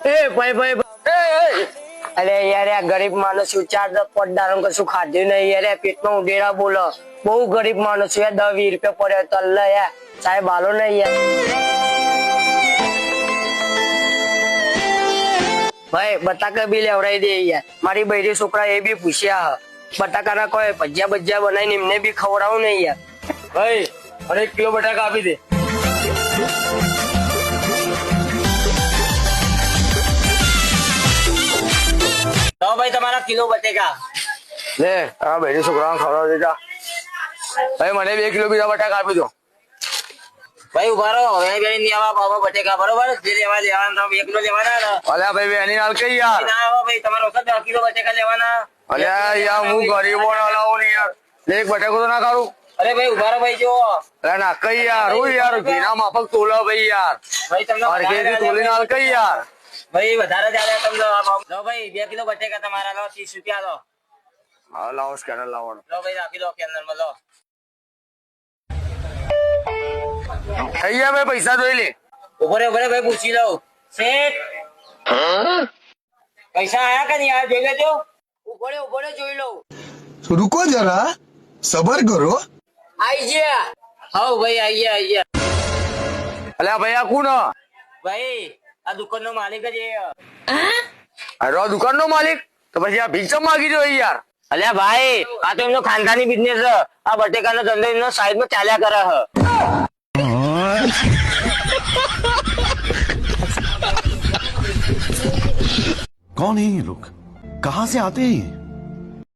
એ ભાઈ અરે યાર આ ગરીબ માણસ ચાર દસ પટ કશું ખાધું નહીં યાર પેટમાં ઉડેરા બોલો બહુ ગરીબ માણસ યાર 10-20 રૂપિયા પડ્યો તો અલ્લાહ યાર સાહેબ હાલો નહીં યાર ભાઈ બટાકા બી લેવડાવી દે યાર મારી બૈરી છોકરા એ બી પૂછ્યા બટાકાના કોઈ ભજીયા બનાવીને એમને બી ખવડાવું નહીં યાર ભાઈ અને 1 કિલો બટાકા આપી દે. તો ભાઈ તમારા કિલો બટેકા લે આ બૈરી છોકરાને ખવડાવી દેજા. ભાઈ મને 2 કિલો બીજા બટાકા આપી દો. ભાઈ ઉભા રહો હવે બેન આવા બટેકા બરોબર જે લેવા લેવાના 1 કિલો લેવાના ને અલ્યા ભાઈ બેની હાલ કઈ યાર. ના આવો ભાઈ તમારો વખત 2 કિલો બટેકા લેવાના. અલ્યા યાર હું ગરીબો ના લાવું ને યાર એક બટાકો તો ના ખાવું. અરે ભાઈ ઉભા રહો ભાઈ જો અરે ના કઈ યાર હું યાર ઘીના માફક તોલો ભાઈ યાર ભાઈ તમને અરગેથી તોલીને હાલ કઈ યાર. ભાઈ વધારે ચાલે તમને લો ભાઈ 2 કિલો બટેકા તમારા લો 30 રૂપિયા લો. હા લાવો સ્કેનર લાવવાનો. લો ભાઈ રાખી દો કેન્દ્ર માં લો. થઈ ગયા ભાઈ પૈસા જોઈ લે. ઉભો રે ભાઈ પૂછી લઉં શેઠ પૈસા આયા કે નહીં આયા જોઈ લેજો. ઉભો રે જોઈ લઉં. रुको जरा सबर करो. આઈ ગયા હા ભાઈ આઈ ગયા. અલ્યા ભાઈ આ કોણ? ભાઈ આ દુકાન નો માલિક જ એ. અરે આ દુકાન નો માલિક તો પછી આ ભીખ ચમ માગી રહ્યો યાર. અલ્યા ભાઈ આ તો એમનો ખાનદાની બિઝનેસ છે. આ બટેકાનો ધંધો એમનો સાઈડ માં ચાલ્યા કરે છે. कौन है ये लोग? कहाँ से आते हैं?